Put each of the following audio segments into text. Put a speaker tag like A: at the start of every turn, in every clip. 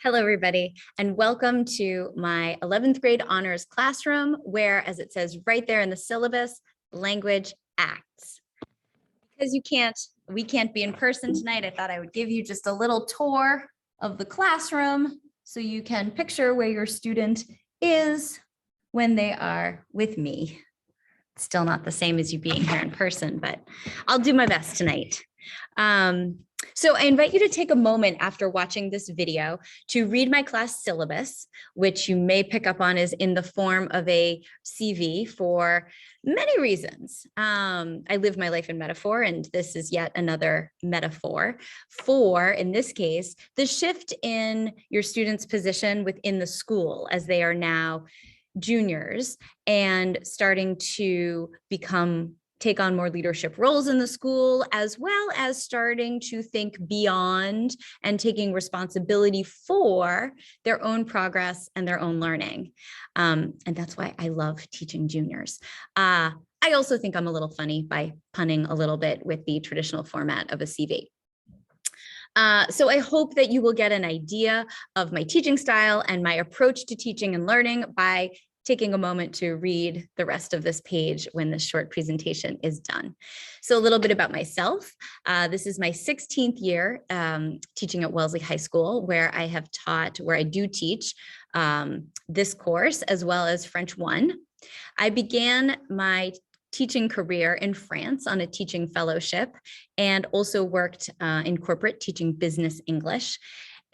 A: Hello, everybody, and welcome to my 11th grade honors classroom, where, as it says right there in the syllabus, language acts. Because we can't be in person tonight, I thought I would give you just a little tour of the classroom so you can picture where your student is when they are with me. Still not the same as you being here in person, but I'll do my best tonight. So I invite you to take a moment after watching this video to read my class syllabus, which you may pick up on is in the form of a CV for many reasons. I live my life in metaphor, and this is yet another metaphor for, in this case, the shift in your students' position within the school as they are now juniors and starting to take on more leadership roles in the school, as well as starting to think beyond and taking responsibility for their own progress and their own learning. And that's why I love teaching juniors. I also think I'm a little funny by punning a little bit with the traditional format of a CV. So I hope that you will get an idea of my teaching style and my approach to teaching and learning by taking a moment to read the rest of this page when this short presentation is done. So a little bit about myself. This is my 16th year teaching at Wellesley High School, where I do teach this course as well as French 1. I began my teaching career in France on a teaching fellowship and also worked in corporate teaching business English.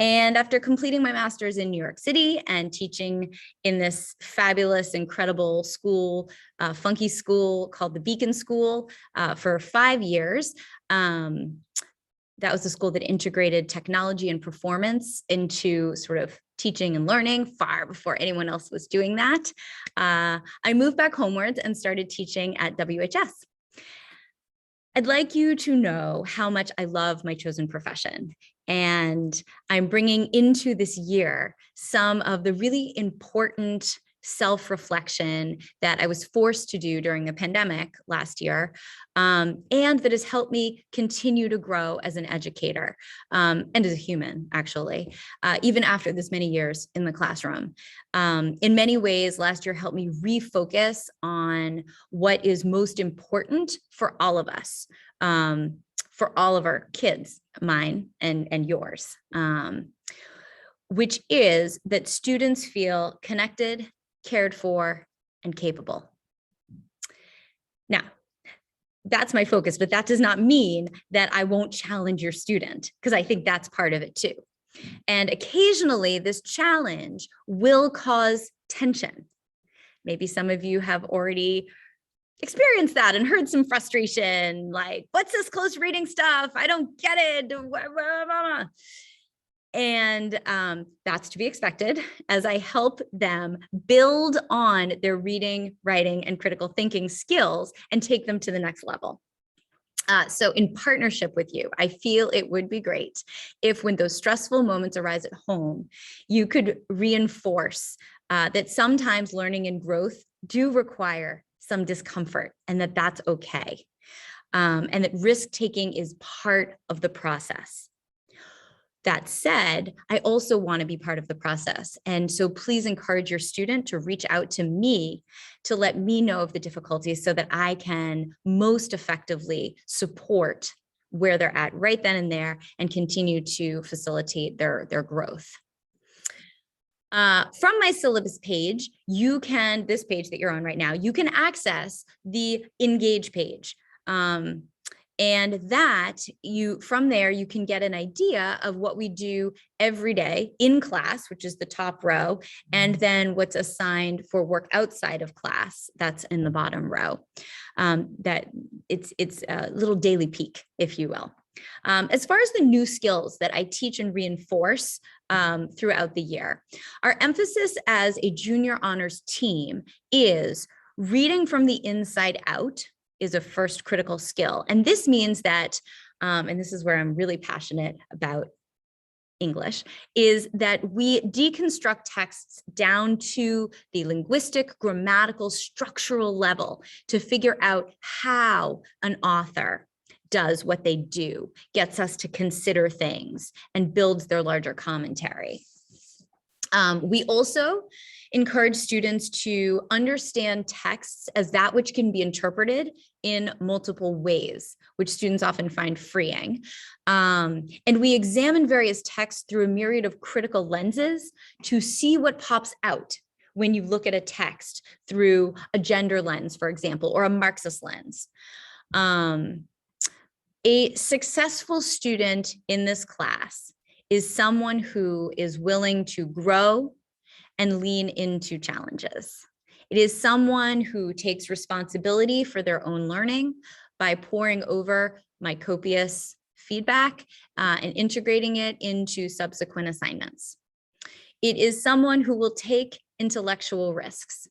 A: And after completing my master's in New York City and teaching in this fabulous, incredible school, funky school called the Beacon School for 5 years, that was a school that integrated technology and performance into sort of teaching and learning far before anyone else was doing that. I moved back homewards and started teaching at WHS. I'd like you to know how much I love my chosen profession. And I'm bringing into this year some of the really important self-reflection that I was forced to do during the pandemic last year, and that has helped me continue to grow as an educator and as a human, actually, even after this many years in the classroom. In many ways, last year helped me refocus on what is most important for all of us, for all of our kids, mine and yours, which is that students feel connected, cared for, and capable. Now, that's my focus, but that does not mean that I won't challenge your student, because I think that's part of it too. And occasionally this challenge will cause tension. Maybe some of you have already experienced that and heard some frustration, like, what's this close reading stuff? I don't get it. And that's to be expected as I help them build on their reading, writing, and critical thinking skills and take them to the next level. So in partnership with you, I feel it would be great if when those stressful moments arise at home, you could reinforce that sometimes learning and growth do require some discomfort and that that's okay. And that risk-taking is part of the process. That said, I also want to be part of the process. And so please encourage your student to reach out to me to let me know of the difficulties so that I can most effectively support where they're at right then and there and continue to facilitate their growth. From my syllabus page, this page that you're on right now, you can access the Engage page. And that from there, you can get an idea of what we do every day in class, which is the top row, and then what's assigned for work outside of class, that's in the bottom row. That it's a little daily peek, if you will. As far as the new skills that I teach and reinforce throughout the year, our emphasis as a junior honors team is reading from the inside out is a first critical skill. And this means that, and this is where I'm really passionate about English, is that we deconstruct texts down to the linguistic, grammatical, structural level to figure out how an author does what they do, gets us to consider things, and builds their larger commentary. We also encourage students to understand texts as that which can be interpreted in multiple ways, which students often find freeing. And we examine various texts through a myriad of critical lenses to see what pops out when you look at a text through a gender lens, for example, or a Marxist lens. A successful student in this class is someone who is willing to grow and lean into challenges. It is someone who takes responsibility for their own learning by poring over my copious feedback and integrating it into subsequent assignments. It is someone who will take intellectual risks.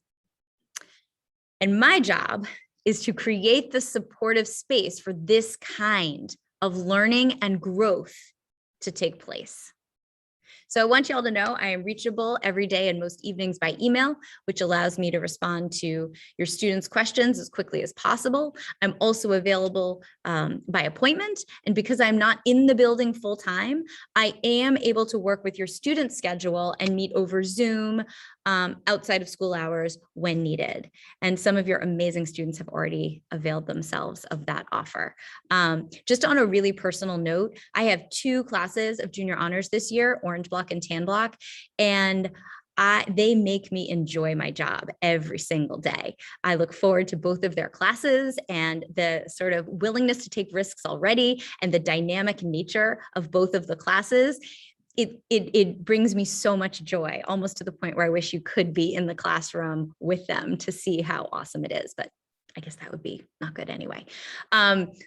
A: And my job is to create the supportive space for this kind of learning and growth to take place. So I want you all to know I am reachable every day and most evenings by email, which allows me to respond to your students' questions as quickly as possible. I'm also available by appointment. And because I'm not in the building full time, I am able to work with your student schedule and meet over Zoom outside of school hours when needed. And some of your amazing students have already availed themselves of that offer. Just on a really personal note, I have 2 classes of junior honors this year, Orange Block and Tan Block, and they make me enjoy my job every single day. I look forward to both of their classes, and the sort of willingness to take risks already and the dynamic nature of both of the classes. It brings me so much joy, almost to the point where I wish you could be in the classroom with them to see how awesome it is. But I guess that would be not good anyway.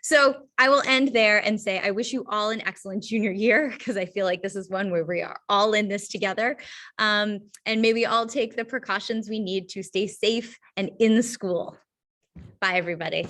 A: So I will end there and say, I wish you all an excellent junior year, because I feel like this is one where we are all in this together. And may we all take the precautions we need to stay safe and in school. Bye, everybody.